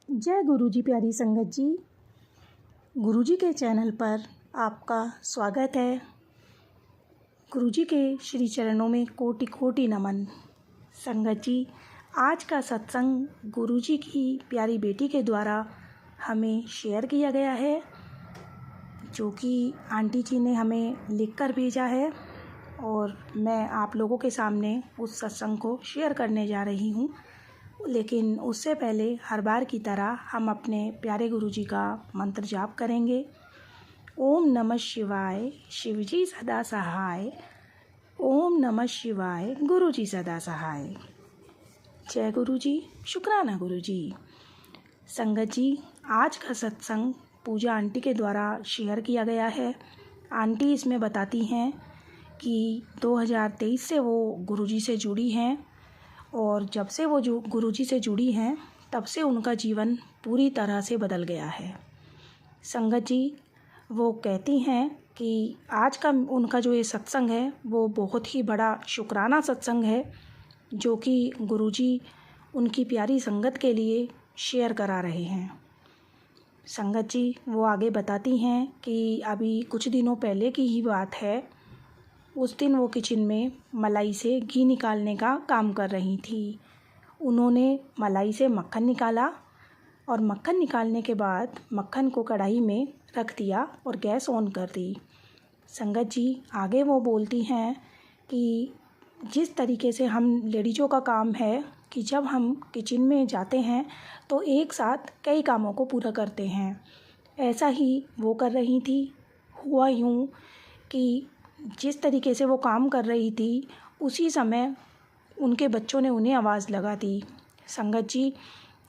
जय गुरु जी। प्यारी संगत जी, गुरु जी के चैनल पर आपका स्वागत है। गुरु जी के श्री चरणों में कोटि कोटि नमन। संगत जी, आज का सत्संग गुरु जी की प्यारी बेटी के द्वारा हमें शेयर किया गया है, जो कि आंटी जी ने हमें लिखकर भेजा है और मैं आप लोगों के सामने उस सत्संग को शेयर करने जा रही हूँ। लेकिन उससे पहले हर बार की तरह हम अपने प्यारे गुरु जी का मंत्र जाप करेंगे। ओम नमः शिवाय, शिव जी सदा सहाय। ओम नमः शिवाय, गुरु जी सदा सहाय। जय गुरु जी, शुक्राना गुरु जी। संगत जी, आज का सत्संग पूजा आंटी के द्वारा शेयर किया गया है। आंटी इसमें बताती हैं कि 2023 से वो गुरु जी से जुड़ी हैं और जब से वो जो गुरुजी से जुड़ी हैं तब से उनका जीवन पूरी तरह से बदल गया है। संगत जी, वो कहती हैं कि आज का उनका जो ये सत्संग है वो बहुत ही बड़ा शुक्राना सत्संग है, जो कि गुरुजी उनकी प्यारी संगत के लिए शेयर करा रहे हैं। संगत जी, वो आगे बताती हैं कि अभी कुछ दिनों पहले की ही बात है। उस दिन वो किचन में मलाई से घी निकालने का काम कर रही थी। उन्होंने मलाई से मक्खन निकाला और मक्खन निकालने के बाद मक्खन को कढ़ाई में रख दिया और गैस ऑन कर दी। संगत जी, आगे वो बोलती हैं कि जिस तरीके से हम लेडीज़ों का काम है कि जब हम किचन में जाते हैं तो एक साथ कई कामों को पूरा करते हैं, ऐसा ही वो कर रही थी। हुआ यूँ कि जिस तरीके से वो काम कर रही थी उसी समय उनके बच्चों ने उन्हें आवाज़ लगा दी। संगत जी,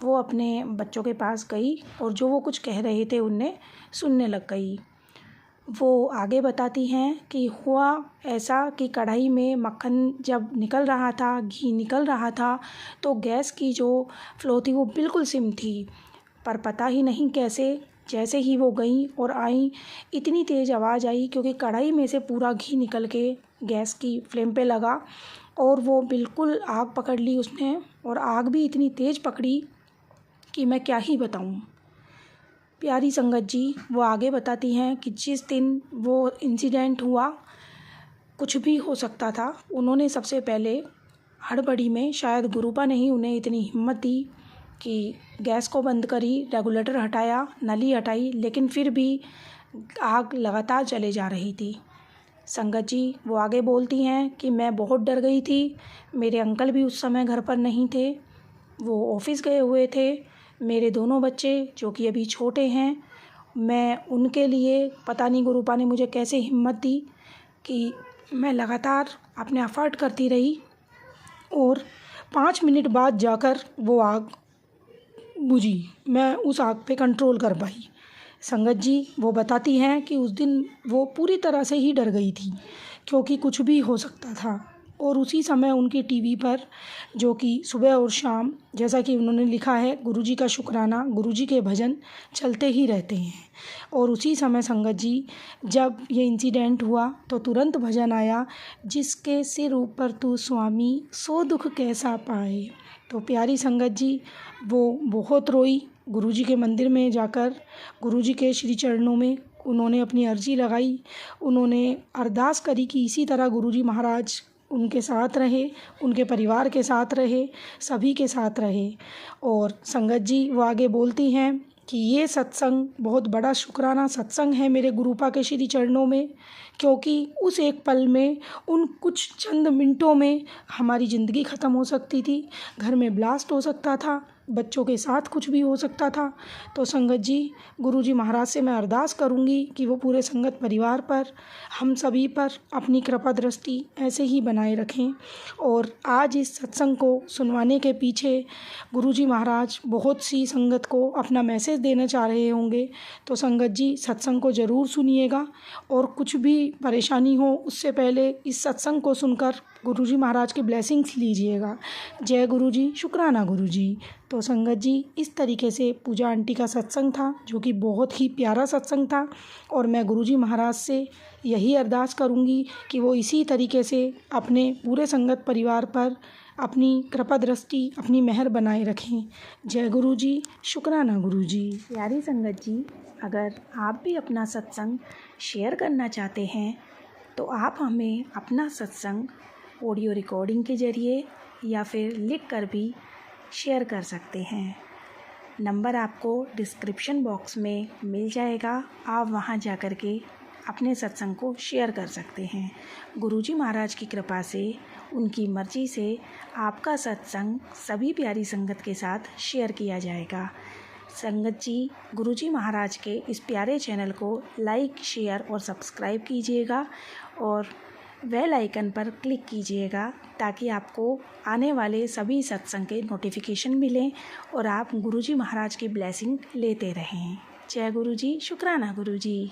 वो अपने बच्चों के पास गई और जो वो कुछ कह रहे थे उन्हें सुनने लग गई। वो आगे बताती हैं कि हुआ ऐसा कि कढ़ाई में मक्खन जब निकल रहा था, घी निकल रहा था, तो गैस की जो फ्लो थी वो बिल्कुल सिम थी। पर पता ही नहीं कैसे जैसे ही वो गई और आई, इतनी तेज़ आवाज़ आई क्योंकि कढ़ाई में से पूरा घी निकल के गैस की फ्लेम पे लगा और वो बिल्कुल आग पकड़ ली उसने। और आग भी इतनी तेज़ पकड़ी कि मैं क्या ही बताऊं। प्यारी संगत जी, वो आगे बताती हैं कि जिस दिन वो इंसिडेंट हुआ कुछ भी हो सकता था। उन्होंने सबसे पहले हड़बड़ी में, शायद गुरुपा ने ही उन्हें इतनी हिम्मत दी कि गैस को बंद करी, रेगुलेटर हटाया, नली हटाई, लेकिन फिर भी आग लगातार चले जा रही थी। संगत जी, वो आगे बोलती हैं कि मैं बहुत डर गई थी। मेरे अंकल भी उस समय घर पर नहीं थे, वो ऑफिस गए हुए थे। मेरे दोनों बच्चे जो कि अभी छोटे हैं, मैं उनके लिए पता नहीं गुरुपा ने मुझे कैसे हिम्मत दी कि मैं लगातार अपने एफर्ट करती रही और 5 मिनट बाद जाकर वो आग बुझी। मैं उस आग पे कंट्रोल कर पाई। संगत जी, वो बताती हैं कि उस दिन वो पूरी तरह से ही डर गई थी क्योंकि कुछ भी हो सकता था। और उसी समय उनकी टीवी पर, जो कि सुबह और शाम, जैसा कि उन्होंने लिखा है, गुरुजी का शुक्राना, गुरुजी के भजन चलते ही रहते हैं। और उसी समय संगत जी, जब ये इंसिडेंट हुआ तो तुरंत भजन आया, जिसके सिर ऊपर तू स्वामी सो दुख कैसा पाए। तो प्यारी संगत जी, वो बहुत रोई। गुरुजी के मंदिर में जाकर गुरुजी के श्री चरणों में उन्होंने अपनी अर्जी लगाई। उन्होंने अरदास करी कि इसी तरह गुरुजी महाराज उनके साथ रहे, उनके परिवार के साथ रहे, सभी के साथ रहे। और संगत जी, वो आगे बोलती हैं कि ये सत्संग बहुत बड़ा शुक्राना सत्संग है मेरे गुरुपा के श्री चरणों में, क्योंकि उस एक पल में, उन कुछ चंद मिनटों में हमारी ज़िंदगी ख़त्म हो सकती थी, घर में ब्लास्ट हो सकता था, बच्चों के साथ कुछ भी हो सकता था। तो संगत जी, गुरुजी महाराज से मैं अरदास करूँगी कि वो पूरे संगत परिवार पर, हम सभी पर अपनी कृपा दृष्टि ऐसे ही बनाए रखें। और आज इस सत्संग को सुनवाने के पीछे गुरुजी महाराज बहुत सी संगत को अपना मैसेज देना चाह रहे होंगे। तो संगत जी, सत्संग को ज़रूर सुनिएगा और कुछ भी परेशानी हो उससे पहले इस सत्संग को सुनकर गुरुजी महाराज की ब्लेसिंग्स लीजिएगा। जय गुरुजी, शुक्राना गुरुजी। तो संगत जी, इस तरीके से पूजा आंटी का सत्संग था, जो कि बहुत ही प्यारा सत्संग था। और मैं गुरुजी महाराज से यही अरदास करूँगी कि वो इसी तरीके से अपने पूरे संगत परिवार पर अपनी कृपा दृष्टि, अपनी मेहर बनाए रखें। जय गुरु जी, शुक्राना गुरु जी। प्यारी संगत जी, अगर आप भी अपना सत्संग शेयर करना चाहते हैं तो आप हमें अपना सत्संग ऑडियो रिकॉर्डिंग के ज़रिए या फिर लिख कर भी शेयर कर सकते हैं। नंबर आपको डिस्क्रिप्शन बॉक्स में मिल जाएगा, आप वहां जा कर के अपने सत्संग को शेयर कर सकते हैं। गुरुजी महाराज की कृपा से, उनकी मर्ज़ी से आपका सत्संग सभी प्यारी संगत के साथ शेयर किया जाएगा। संगत जी, गुरुजी महाराज के इस प्यारे चैनल को लाइक, शेयर और सब्सक्राइब कीजिएगा और बेल आइकन पर क्लिक कीजिएगा ताकि आपको आने वाले सभी सत्संग के नोटिफिकेशन मिलें और आप गुरुजी महाराज की ब्लेसिंग लेते रहें। जय गुरु जी, शुक्राना गुरु जी।